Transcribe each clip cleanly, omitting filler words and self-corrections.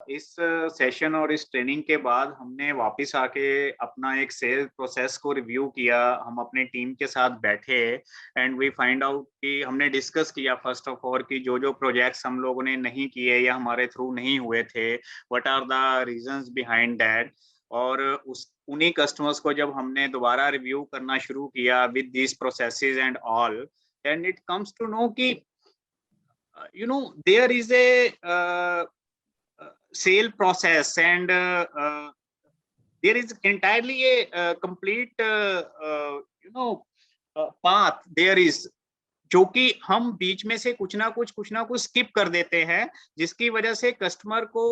इस सेशन और इस ट्रेनिंग के बाद हमने वापस आके अपना एक सेल्स प्रोसेस को रिव्यू किया। हम अपने टीम के साथ बैठे एंड वी फाइंड आउट कि हमने डिस्कस किया फर्स्ट ऑफ ऑल कि जो जो प्रोजेक्ट्स हम लोगों ने नहीं किए या हमारे थ्रू नहीं हुए थे, what are the reasons behind that. और उस उन्हीं कस्टमर्स को जब हमने दोबारा रिव्यू करना शुरू किया with this processes and all, and it comes to know कि there is a sale process and there is entirely a complete path there is, जो कि हम बीच में से कुछ ना कुछ स्किप कर देते हैं, जिसकी वजह से कस्टमर को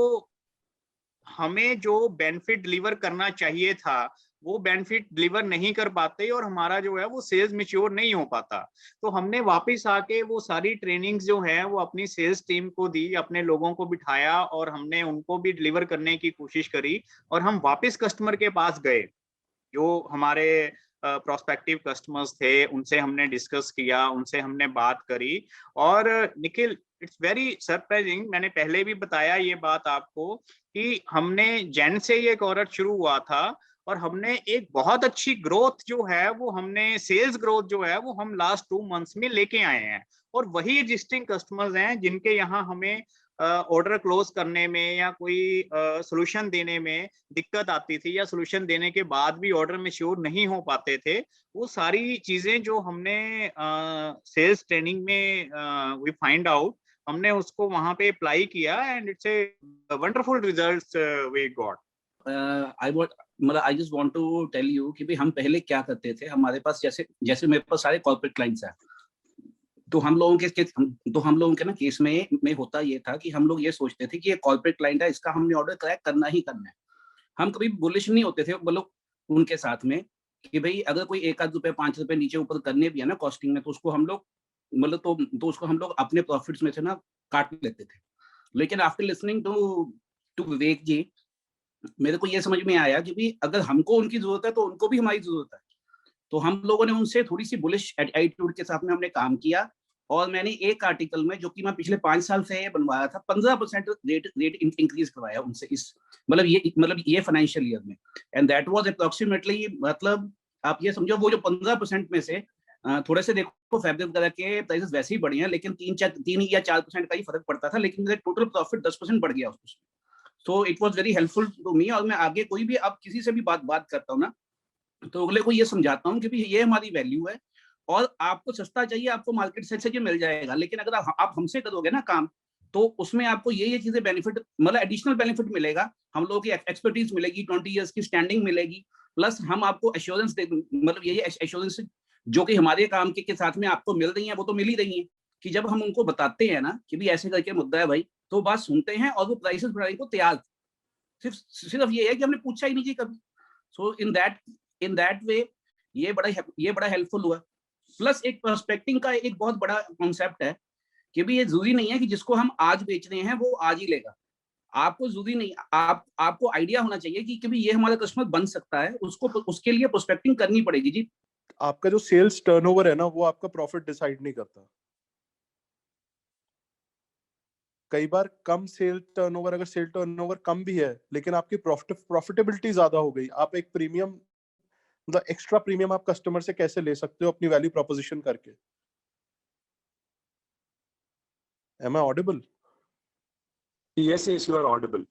हमें जो बेनिफिट डिलीवर करना चाहिए था वो बेनिफिट डिलीवर नहीं कर पाते और हमारा जो है वो सेल्स मैच्योर नहीं हो पाता। तो हमने वापस आके वो सारी ट्रेनिंग्स जो है वो अपनी सेल्स टीम को दी, अपने लोगों को बिठाया और हमने उनको भी डिलीवर करने की कोशिश करी। और हम वापस कस्टमर के पास गए, जो हमारे प्रोस्पेक्टिव कस्टमर्स थे, उनसे हमने डिस्कस किया, उनसे हमने बात करी। और निखिल, इट्स वेरी सरप्राइजिंग, मैंने पहले भी बताया ये बात आपको कि हमने जैन से ये कॉर्स शुरू हुआ था और हमने एक बहुत अच्छी ग्रोथ जो है वो हमने सेल्स ग्रोथ जो है वो हम लास्ट 2 मंथ्स में लेके आए हैं। और वही एग्जिस्टिंग कस्टमर्स हैं जिनके यहाँ हमें ऑर्डर क्लोज करने में या कोई सोल्यूशन देने में दिक्कत आती थी या सोल्यूशन देने के बाद भी ऑर्डर में श्योर नहीं हो पाते थे। वो सारी चीजें जो हमने सेल्स ट्रेनिंग में वी फाइंड आउट, हमने उसको वहां पे अप्लाई किया and it's a wonderful results we got. I just want to tell you कि भाई हम पहले क्या करते थे। हमारे पास जैसे जैसे मेरे पास सारे कॉर्पोरेट क्लाइंट्स हैं, तो हम लोगों के ना केस में होता ये था कि हम लोग ये सोचते थे कि ये कॉर्पोरेट क्लाइंट है, इसका हमने ऑर्डर क्रैक करना ही करना है। हम कभी बुलिश नहीं होते थे मतलब उनके साथ में कि भाई अगर कोई 1 आध रुपए 5 रुपए नीचे ऊपर करने भी है ना कॉस्टिंग में, तो उसको हम लोग मतलब तो उसको हम लोग अपने प्रॉफिट्स में से ना काट लेते थे। लेकिन आफ्टर लिसनिंग टू विवेक जी, मेरे को ये समझ में आया कि भाई अगर हमको उनकी जरूरत है तो उनको भी हमारी जरूरत है। तो हम लोगों ने उनसे थोड़ी सी बुलिश एटीट्यूड के साथ में हमने काम किया। और मैंने एक आर्टिकल में, जो कि मैं पिछले 5 साल से ये बनवाया था, 15% रेट इंक्रीज करवाया उनसे इस मतलब ये फाइनेंशियल ईयर में। एंड दैट वाज अप्रोक्सीमेटली, मतलब आप ये समझो वो जो 15% में से थोड़े से देखो फैब्रिक वगैरह के प्राइसेस वैसे ही बढ़े हैं, लेकिन 3 या 4% का ही फर्क पड़ता था, लेकिन मेरा टोटल प्रॉफिट 10% बढ़ गया उसमें। So it was very helpful to me. और मैं आगे कोई भी अब किसी से भी बात करता हूँ ना, तो अगले को ये समझाता हूँ कि भाई ये हमारी वैल्यू है और आपको सस्ता चाहिए, आपको मार्केट से ये मिल जाएगा, लेकिन अगर आप हमसे करोगे ना काम, तो उसमें आपको ये चीजें बेनिफिट मतलब एडिशनल बेनिफिट मिलेगा। हम लोगों की एक्सपर्टीज मिलेगी, 20 इयर्स की स्टैंडिंग मिलेगी, प्लस हम आपको एश्योरेंस दे, मतलब ये एश्योरेंस जो कि हमारे काम के साथ में आपको मिल रही है, वो तो मिल ही रही है कि जब हम उनको बताते हैं ना कि भी ऐसे करके मुद्दा है भाई, तो बात सुनते हैं और वो प्राइसेस बढ़ाने को तैयार। सिर्फ ये है कि हमने पूछा ही नहीं जी कभी। सो इन दैट वे ये बड़ा हेल्पफुल हुआ। प्लस एक प्रोस्पेक्टिंग का एक बहुत बड़ा कॉन्सेप्ट है कि भी ये जरूरी नहीं है कि जिसको हम आज बेच रहे हैं वो आज ही लेगा। आपको जरूरी नहीं, आपको आइडिया होना चाहिए कि भी ये हमारा कस्टमर बन सकता है, उसके लिए प्रोस्पेक्टिंग करनी पड़ेगी जी। आपका जो सेल्स टर्नओवर है ना, वो आपका प्रॉफिट डिसाइड नहीं करता। कई बार कम सेल टर्नओवर, अगर सेल टर्नओवर कम भी है लेकिन आपकी प्रॉफिटेबिलिटी ज्यादा हो गई, आप एक प्रीमियम मतलब एक्स्ट्रा प्रीमियम आप कस्टमर से कैसे ले सकते हो अपनी वैल्यू प्रोपोजिशन करके। Am I audible? Yes, you are audible.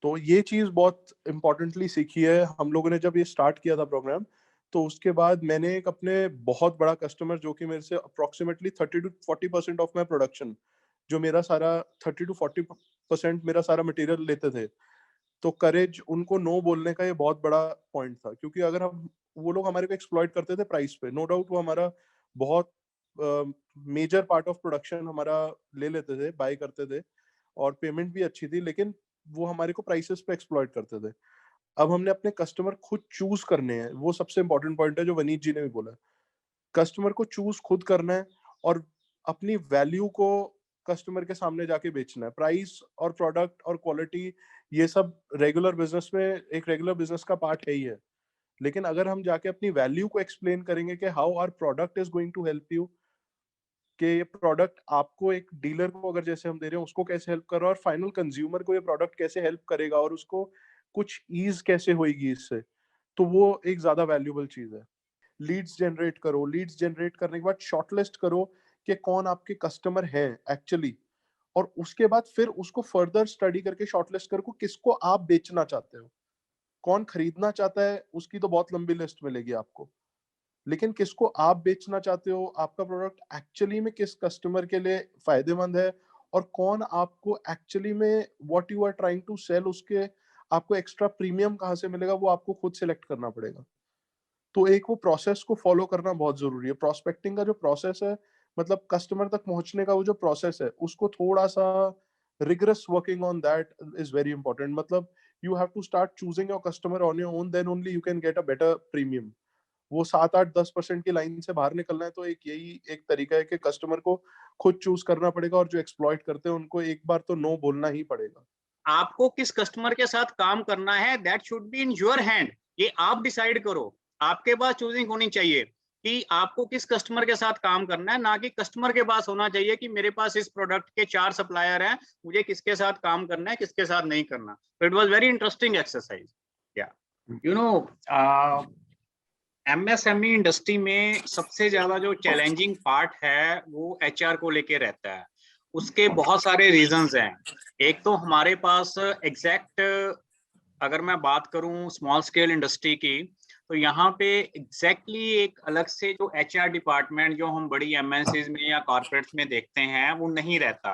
तो ये चीज बहुत इंपॉर्टेंटली सीखी है हम लोगों ने जब ये स्टार्ट किया था प्रोग्राम। तो उसके बाद मैंने एक अपने बहुत बड़ा कस्टमर जो कि मेरे से approximately 30 to 40% of my production, जो मेरा सारा 30 to 40% मेरा सारा मटेरियल लेते थे, तो करेज उनको नो बोलने का ये बहुत बड़ा पॉइंट था। क्योंकि अगर हम वो लोग हमारे को एक्सप्लॉइट करते थे प्राइस पे, नो डाउट वो हमारा बहुत मेजर पार्ट ऑफ प्रोडक्शन हमारा ले लेते थे, बाय करते थे और पेमेंट भी अच्छी थी, लेकिन वो हमारे को प्राइसेस पे एक्सप्लॉइट करते थे। अब हमने अपने कस्टमर खुद चूज करने हैं, वो सबसे इंपॉर्टेंट पॉइंट है जो वनीत जी ने भी बोला। कस्टमर को चूज खुद करना है और अपनी वैल्यू को कस्टमर के सामने जाके बेचना है। प्राइस और प्रोडक्ट और क्वालिटी ये सब रेगुलर बिजनेस में एक रेगुलर बिजनेस का पार्ट है ही है, लेकिन अगर हम जाके अपनी वैल्यू को एक्सप्लेन करेंगे कि how our product is going to help you, कि ये प्रोडक्ट आपको एक डीलर को अगर जैसे हम दे रहे हैं उसको कैसे हेल्प कर रहा है, और फाइनल कंज्यूमर को ये प्रोडक्ट कैसे हेल्प करेगा और उसको कुछ ईज कैसे होगी इससे, तो वो एक ज्यादा वैल्यूएबल चीज है। लीड्स जनरेट करो, लीड्स जनरेट करने के बाद शॉर्टलिस्ट करो कि कौन आपके कस्टमर हैं एक्चुअली, और उसके बाद फिर उसको फर्दर स्टडी करके शॉर्टलिस्ट करो किसको आप बेचना चाहते हो। कौन खरीदना चाहता है उसकी तो बहुत लंबी लिस्ट मिलेगी आपको, लेकिन किसको आप बेचना चाहते हो, आपका प्रोडक्ट एक्चुअली में किस कस्टमर के लिए फायदेमंद है, और कौन आपको एक्चुअली में what you are trying to sell उसके आपको एक्स्ट्रा प्रीमियम कहाँ से मिलेगा, वो आपको खुद सिलेक्ट करना पड़ेगा। तो एक वो प्रोसेस को फॉलो करना बहुत जरूरी है। प्रोस्पेक्टिंग का जो प्रोसेस है, मतलब कस्टमर तक पहुंचने का वो जो प्रोसेस है, उसको थोड़ा सा rigorous working on that is very important. मतलब you have to start choosing your customer on your own, then only you can get a better premium. वो 7-8-10% की लाइन से बाहर निकलना है तो एक यही एक तरीका है कि कस्टमर को खुद चूज करना पड़ेगा, और जो एक्सप्लॉइट करते हैं उनको एक बार तो नो बोलना ही पड़ेगा। आपको किस कस्टमर के साथ काम करना है, that should be in your hand. ये आप डिसाइड करो, आपके पास चूजिंग होनी चाहिए कि आपको किस कस्टमर के साथ काम करना है, ना कि कस्टमर के पास होना चाहिए कि मेरे पास इस प्रोडक्ट के 4 सप्लायर हैं, मुझे किसके साथ काम करना है, किसके साथ नहीं करना। तो it was very interesting exercise. या यू नो, एमएसएमई इंडस्ट्री में सबसे ज्यादा जो चैलेंजिंग पार्ट है वो एचआर को लेके रहता है। उसके बहुत सारे रीजंस हैं। एक तो हमारे पास एग्जैक्ट, अगर मैं बात करूं स्मॉल स्केल इंडस्ट्री की, तो यहाँ पे एग्जैक्टली एक अलग से जो एचआर डिपार्टमेंट जो हम बड़ी एमएनसीज में या कॉर्पोरेट्स में देखते हैं वो नहीं रहता।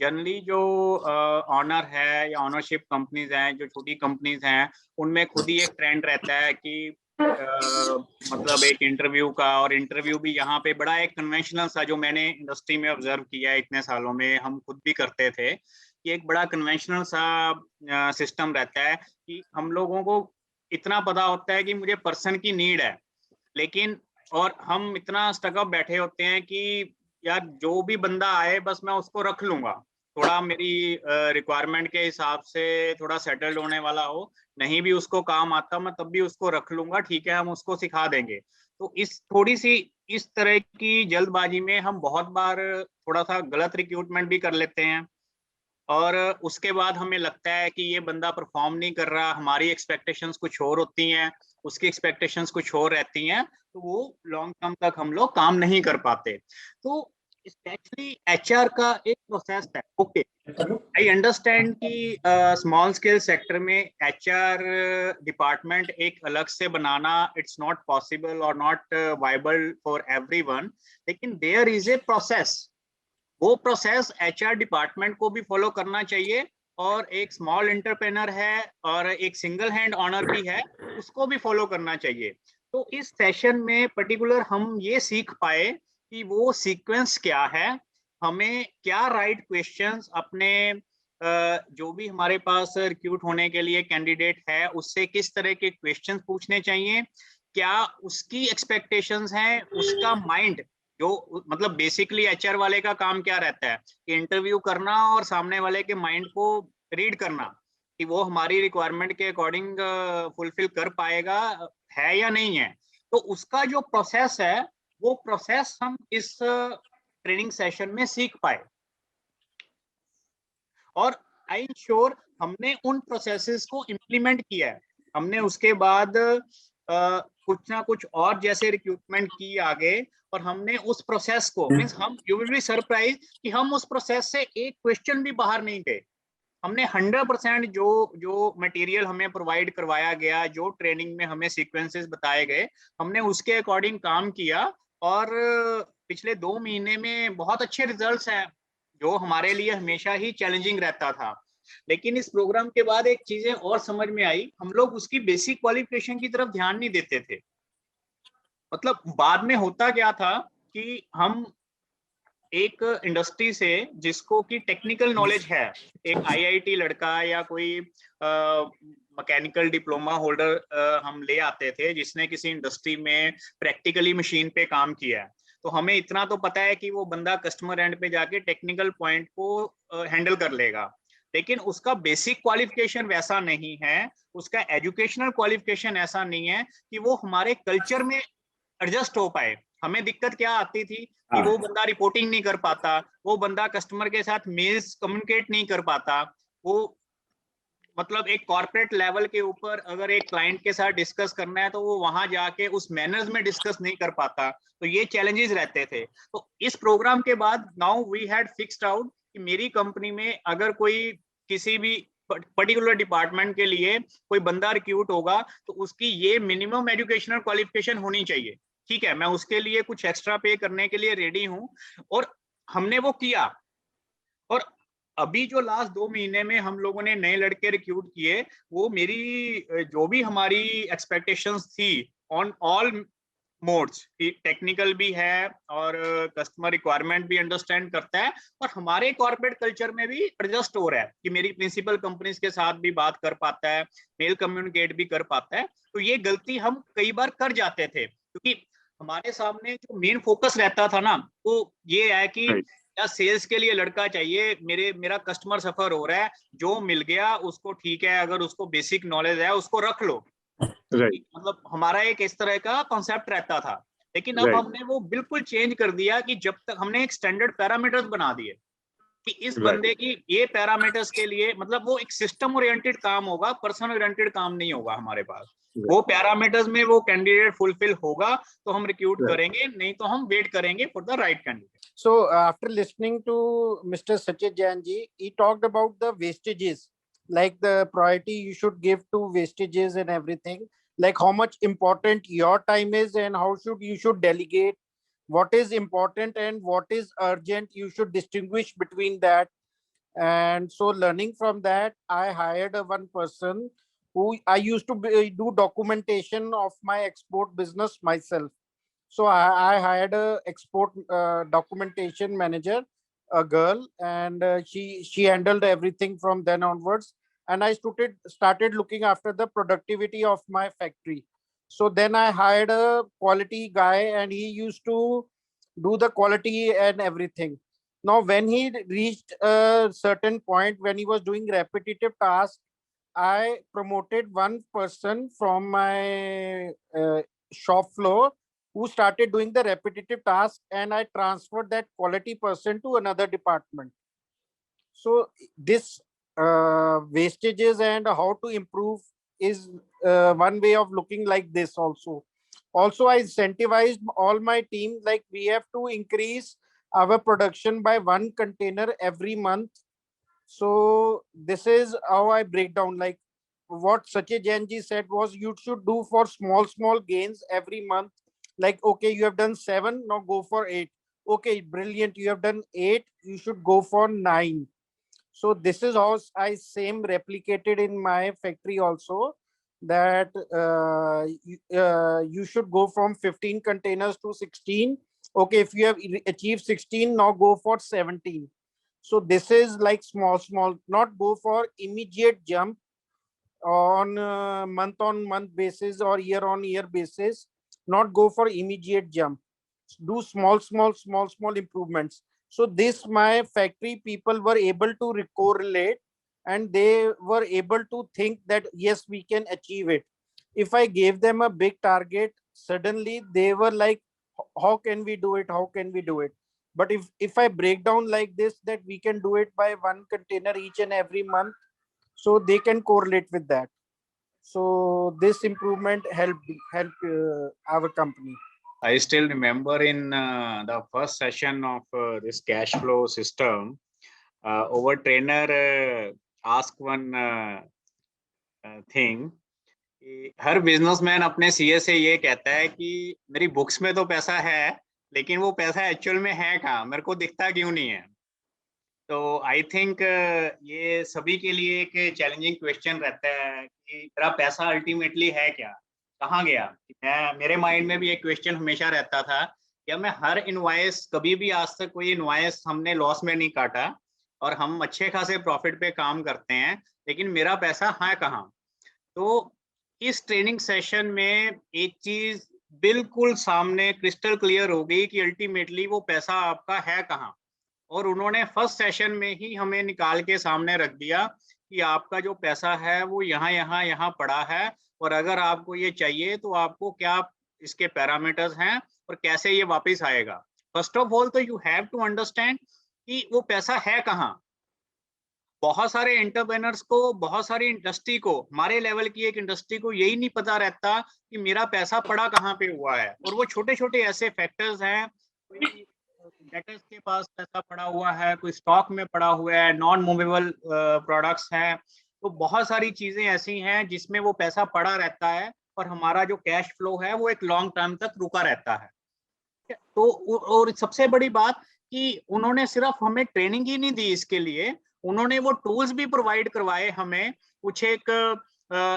जनरली जो ऑनर है या ऑनरशिप कंपनीज हैं, जो छोटी कंपनीज हैं, उनमें खुद ही एक ट्रेंड रहता है कि मतलब एक इंटरव्यू का, और इंटरव्यू भी यहाँ पे बड़ा एक कन्वेंशनल सा, जो मैंने इंडस्ट्री में ऑब्जर्व किया है इतने सालों में, हम खुद भी करते थे, कि एक बड़ा कन्वेंशनल सा सिस्टम रहता है कि हम लोगों को इतना पता होता है कि मुझे पर्सन की नीड है, लेकिन और हम इतना स्टकअप बैठे होते हैं कि यार जो भी बंदा आए बस मैं उसको रख लूंगा, थोड़ा मेरी रिक्वायरमेंट के हिसाब से थोड़ा सेटल्ड होने वाला हो, नहीं भी उसको काम आता मैं तब भी उसको रख लूंगा, ठीक है हम उसको सिखा देंगे। तो इस थोड़ी सी इस तरह की जल्दबाजी में हम बहुत बार थोड़ा सा गलत रिक्रूटमेंट भी कर लेते हैं, और उसके बाद हमें लगता है कि ये बंदा परफॉर्म नहीं कर रहा, हमारी एक्सपेक्टेशंस कुछ और होती हैं, उसकी एक्सपेक्टेशंस कुछ और रहती हैं, तो वो लॉन्ग टर्म तक हम लोग काम नहीं कर पाते। तो स्पेशली एचआर का एक प्रोसेस है। ओके, आई अंडरस्टैंड कि स्मॉल स्केल सेक्टर में एचआर डिपार्टमेंट एक अलग से बनाना इट्स नॉट पॉसिबल और नॉट वाइबल फॉर एवरीवन, लेकिन देयर इज ए प्रोसेस। वो प्रोसेस एचआर डिपार्टमेंट को भी फॉलो करना चाहिए, और एक स्मॉल एंटरप्रेन्योर है और एक सिंगल हैंड ऑनर भी है, उसको भी फॉलो करना चाहिए। तो इस सेशन में पर्टिकुलर हम ये सीख पाए कि वो सीक्वेंस क्या है, हमें क्या राइट क्वेश्चंस अपने जो भी हमारे पास रिक्रूट होने के लिए कैंडिडेट है उससे किस तरह के क्वेश्चंस पूछने चाहिए, क्या उसकी एक्सपेक्टेशंस हैं, उसका माइंड जो मतलब बेसिकली एचआर वाले का काम क्या रहता है कि इंटरव्यू करना और सामने वाले के माइंड को रीड करना कि वो हमारी रिक्वायरमेंट के अकॉर्डिंग फुलफिल कर पाएगा है या नहीं है। तो उसका जो प्रोसेस है वो प्रोसेस हम इस ट्रेनिंग सेशन में सीख पाए, और आई एम श्योर हमने उन प्रोसेसेस को इम्प्लीमेंट किया है। हमने उसके बाद कुछ ना कुछ और जैसे रिक्रूटमेंट की आगे, और हमने उस प्रोसेस को मींस हम यू विल बी सरप्राइज कि हम उस प्रोसेस से एक क्वेश्चन भी बाहर नहीं गए। हमने 100% जो मटेरियल हमें प्रोवाइड करवाया गया, जो ट्रेनिंग में हमें सीक्वेंसेस बताए गए, हमने उसके अकॉर्डिंग काम किया, और पिछले 2 महीने में बहुत अच्छे रिजल्ट्स हैं, जो हमारे लिए हमेशा ही चैलेंजिंग रहता था। लेकिन इस प्रोग्राम के बाद एक चीजें और समझ में आई, हम लोग उसकी बेसिक क्वालिफिकेशन की तरफ ध्यान नहीं देते थे। मतलब बाद में होता क्या था कि हम एक इंडस्ट्री से जिसको कि टेक्निकल नॉलेज है, एक आईआईटी लड़का या कोई मैकेनिकल डिप्लोमा होल्डर हम ले आते थे जिसने किसी इंडस्ट्री में प्रैक्टिकली मशीन पे काम किया है, तो हमें इतना तो पता है कि वो बंदा कस्टमर एंड पे जाके टेक्निकल पॉइंट को हैंडल कर लेगा, लेकिन उसका बेसिक क्वालिफिकेशन वैसा नहीं है, उसका एजुकेशनल क्वालिफिकेशन ऐसा नहीं है कि वो हमारे कल्चर में एडजस्ट हो पाए, हमें दिक्कत क्या आती थी कि वो बंदा रिपोर्टिंग नहीं कर पाता, वो बंदा कस्टमर के साथ मेल्स कम्युनिकेट नहीं कर पाता, वो मतलब एक कॉर्पोरेट लेवल के ऊपर अगर एक क्लाइंट के साथ डिस्कस करना है तो वो वहां जाके उस मैनर्स में डिस्कस नहीं कर पाता, तो ये चैलेंजेस रहते थे। तो इस प्रोग्राम के बाद now we had fixed out कि मेरी कंपनी में अगर कोई किसी भी पर्टिकुलर डिपार्टमेंट के लिए कोई बंदा रिक्रूट होगा तो उसकी ये मिनिमम एजुकेशनल क्वालिफिकेशन होनी चाहिए। ठीक है, मैं उसके लिए कुछ एक्स्ट्रा पे करने के लिए रेडी हूँ, और हमने वो किया। और अभी जो लास्ट 2 महीने में हम लोगों ने नए लड़के रिक्रूट किए, वो मेरी जो भी हमारी एक्सपेक्टेशंस थी ऑन ऑल मोड्स, टेक्निकल भी है और कस्टमर रिक्वायरमेंट भी अंडरस्टैंड करता है, और हमारे कॉर्पोरेट कल्चर में भी एडजस्ट हो रहा है कि मेरी प्रिंसिपल कंपनीज के साथ भी बात कर पाता है, मेल कम्युनिकेट भी कर पाता है। तो ये गलती हम कई बार कर जाते थे, क्योंकि हमारे सामने जो मेन फोकस रहता था ना, वो ये है कि या सेल्स के लिए लड़का चाहिए, मेरा कस्टमर सफर हो रहा है, जो मिल गया उसको ठीक है, अगर उसको बेसिक नॉलेज है उसको रख लो। Right. मतलब हमारा एक इस तरह का कॉन्सेप्ट रहता था। लेकिन अब Right. हमने वो बिल्कुल चेंज कर दिया कि जब तक हमने एक स्टैंडर्ड पैरामीटर्स बना दिए कि इस बंदे की ये पैरामीटर्स के लिए, मतलब वो एक सिस्टम ओरिएंटेड काम होगा, पर्सन ओरिएंटेड काम नहीं होगा हमारे पास। वो पैरामीटर्स में वो कैंडिडेट फुलफिल होगा तो हम रिक्रूट करेंगे, नहीं तो हम वेट करेंगे for the right candidate. So after listening to Mr. Sachit Jain ji, he talked about the wastages, like the priority you should give to wastages and everything, like how much important your time is and how you should delegate, what is important and what is urgent. You should distinguish between that. And so learning from that, I hired one person who I used to do documentation of my export business myself. So I hired a export documentation manager, a girl, and she handled everything from then onwards. And I started looking after the productivity of my factory. So then I hired a quality guy, and he used to do the quality and everything. Now, when he reached a certain point, when he was doing repetitive tasks, I promoted one person from my shop floor who started doing the repetitive task, and I transferred that quality person to another department. So this wastages and how to improve is one way of looking like this also. Also, I incentivized all my team, like we have to increase our production by 1 container every month. So this is how I break down, like what Sachit Jain ji said was you should do for small gains every month. Like, okay, you have done 7, now go for 8. Okay, brilliant, you have done 8, you should go for 9. So this is how I same replicated in my factory also, that you should go from 15 containers to 16. Okay, if you have achieved 16, now go for 17. So this is like small, not go for immediate jump on month-on-month basis or year-on-year basis, not go for immediate jump. Do small improvements. So this, my factory people were able to correlate, and they were able to think that yes, we can achieve it. If I gave them a big target, suddenly they were like, how can we do it? How can we do it? But if I break down like this, that we can do it by 1 container each and every month, so they can correlate with that. So this improvement helped our company. I still remember in the first session of this cash flow system, our trainer asked one thing. Her businessman अपने CA से ये कहता है कि मेरी books में तो पैसा है, लेकिन वो पैसा एक्चुअल में है कहाँ, मेरे को दिखता क्यों नहीं है। तो आई थिंक ये सभी के लिए एक चैलेंजिंग क्वेश्चन रहता है कि तेरा पैसा अल्टीमेटली है क्या, कहाँ गया। मेरे माइंड में भी एक क्वेश्चन हमेशा रहता था, क्या मैं हर इनवॉइस, कभी भी आज तक कोई इनवॉइस हमने लॉस में नहीं काटा और हम अच्छे खासे प्रॉफिट पे काम करते हैं, लेकिन मेरा पैसा है कहाँ। तो इस ट्रेनिंग सेशन में एक चीज बिल्कुल सामने क्रिस्टल क्लियर हो गई कि अल्टीमेटली वो पैसा आपका है कहाँ। और उन्होंने फर्स्ट सेशन में ही हमें निकाल के सामने रख दिया कि आपका जो पैसा है वो यहाँ पड़ा है, और अगर आपको ये चाहिए तो आपको क्या इसके पैरामीटर्स हैं और कैसे ये वापस आएगा। फर्स्ट ऑफ ऑल तो यू हैव टू अंडरस्टैंड कि वो पैसा है कहाँ। बहुत सारे एंटरप्रेन्योर्स को, बहुत सारी इंडस्ट्री को, हमारे लेवल की एक इंडस्ट्री को यही नहीं पता रहता कि मेरा पैसा पड़ा कहाँ पे हुआ है। और वो छोटे छोटे ऐसे फैक्टर्स हैं, कोई डेटर्स के पास पैसा पड़ा हुआ है, कोई स्टॉक में पड़ा हुआ है, नॉन मूवेबल प्रोडक्ट्स हैं, तो बहुत सारी चीजें ऐसी हैं जिसमें वो पैसा पड़ा रहता है और हमारा जो कैश फ्लो है वो एक लॉन्ग टर्म तक रुका रहता है। तो और सबसे बड़ी बात कि उन्होंने सिर्फ हमें ट्रेनिंग ही नहीं दी इसके लिए, उन्होंने वो टूल्स भी प्रोवाइड करवाए हमें, कुछ एक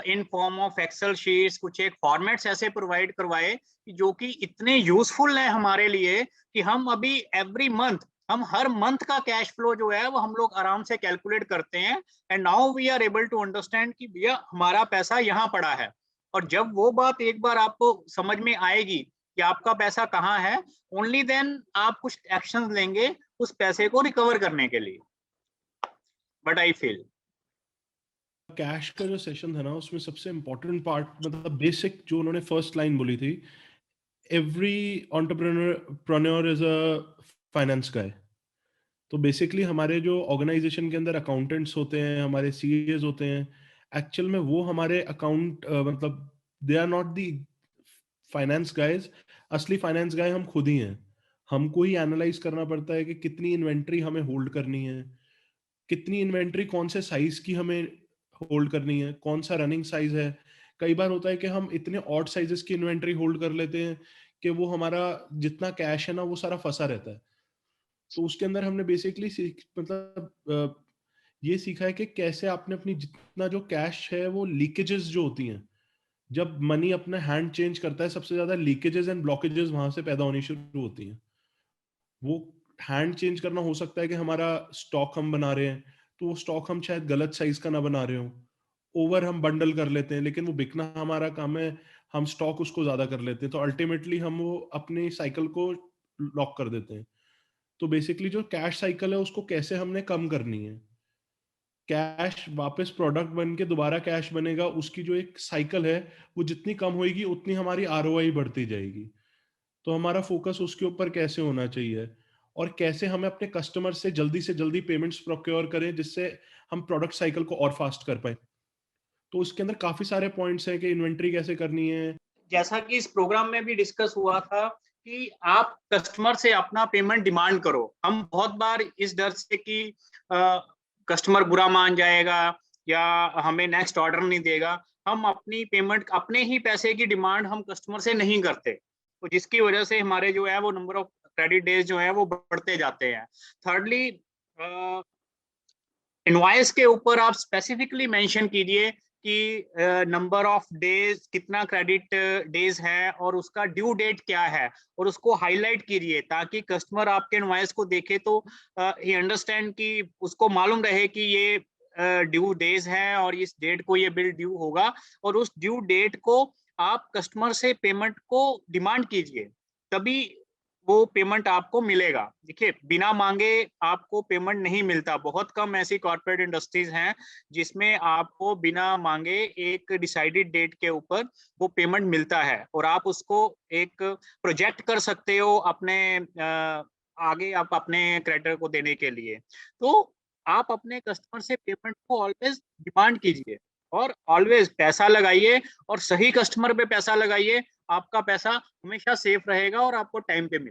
in form of excel sheets, कुछ एक फॉर्मेट्स ऐसे प्रोवाइड करवाए जो कि इतने यूजफुल हैं हमारे लिए कि हम अभी एवरी मंथ, हम हर मंथ का कैश फ्लो जो है वो हम लोग आराम से कैलकुलेट करते हैं। And now we are able to understand कि भैया हमारा पैसा यहाँ पड़ा है। और जब वो बात एक बार आपको समझ में आएगी कि आपका पैसा कहाँ है, ओनली देन आप कुछ एक्शंस लेंगे उस पैसे को रिकवर करने के लिए। बट आई फील कैश का जो सेशन था ना, उसमें सबसे इम्पोर्टेंट पार्ट, मतलब बेसिक जो उन्होंने फर्स्ट लाइन बोली थी, every entrepreneur is a finance guy. तो बेसिकली हमारे जो ऑर्गेनाइजेशन के अंदर अकाउंटेंट्स होते हैं, हमारे सीएज होते हैं, एक्चुअल में वो हमारे अकाउंट मतलब they are not the finance guys. असली फाइनेंस गाय हम खुद ही हैं। हमको ही एनालाइज करना पड़ता है कि कितनी इन्वेंट्री हमें होल्ड करनी है, कितनी इन्वेंट्री कौन से साइज की हमें होल्ड करनी है, कौन सा रनिंग साइज है। कई बार होता है कि हम इतने ऑड साइजेस की इन्वेंट्री होल्ड कर लेते हैं कि वो हमारा जितना कैश है ना वो सारा फंसा रहता है। तो उसके अंदर हमने बेसिकली ये सीखा है कि कैसे आपने अपनी जितना जो कैश है वो लीकेजेस जो होती हैं, जब मनी अपना हैंड चेंज करता है सबसे ज्यादा लीकेजेस एंड ब्लॉकेजेस वहां से पैदा होनी शुरू होती हैं। वो हैंड चेंज करना हो सकता है कि हमारा स्टॉक हम बना रहे हैं तो वो स्टॉक हम शायद गलत साइज का ना बना रहे हो, ओवर हम बंडल कर लेते हैं, लेकिन वो बिकना हमारा काम है, हम स्टॉक उसको ज्यादा कर लेते हैं, तो अल्टीमेटली हम वो अपने साइकिल को लॉक कर देते हैं। तो बेसिकली जो कैश साइकिल है उसको कैसे हमने कम करनी है, कैश वापस प्रोडक्ट बन के दोबारा कैश बनेगा, उसकी जो एक साइकिल है वो जितनी कम होगी उतनी हमारी आरओआई बढ़ती जाएगी। तो हमारा फोकस उसके ऊपर कैसे होना चाहिए और कैसे हमें अपने कस्टमर से जल्दी पेमेंट्स प्रोक्योर करें जिससे हम प्रोडक्ट साइकिल को और फास्ट कर पाए। तो उसके अंदर काफी सारे पॉइंट्स हैं कि इन्वेंट्री कैसे करनी है। जैसा कि इस प्रोग्राम में भी डिस्कस हुआ था कि आप कस्टमर से अपना पेमेंट डिमांड करो। हम बहुत बार इस डर से कि कस्टमर बुरा मान जाएगा या हमें नेक्स्ट ऑर्डर नहीं देगा, हम अपनी पेमेंट, अपने ही पैसे की डिमांड हम कस्टमर से नहीं करते, तो जिसकी वजह से हमारे जो है वो नंबर ऑफ क्रेडिट डेज जो है वो बढ़ते जाते हैं। थर्डली, इनवॉइस के ऊपर आप स्पेसिफिकली मेंशन कीजिए कि नंबर ऑफ डेज, कितना क्रेडिट डेज है और उसका ड्यू डेट क्या है, और उसको हाईलाइट कीजिए ताकि कस्टमर आपके इनवॉइस को देखे तो ही अंडरस्टैंड, कि उसको मालूम रहे कि ये ड्यू डेज है और इस डेट को ये बिल ड्यू होगा, और उस ड्यू डेट को आप कस्टमर से पेमेंट को डिमांड कीजिए, तभी वो पेमेंट आपको मिलेगा। देखिए, बिना मांगे आपको पेमेंट नहीं मिलता। बहुत कम ऐसी कॉर्पोरेट इंडस्ट्रीज हैं जिसमें आपको बिना मांगे एक डिसाइडेड डेट के ऊपर वो पेमेंट मिलता है और आप उसको एक प्रोजेक्ट कर सकते हो अपने आगे आप अपने क्रेडिटर को देने के लिए। तो आप अपने कस्टमर से पेमेंट को ऑलवेज डिमांड कीजिए और ऑलवेज पैसा लगाइए, और सही कस्टमर पे पैसा लगाइए। आपका पैसा हमेशा सेफ रहेगा और आपको टाइम पे मिलेगा।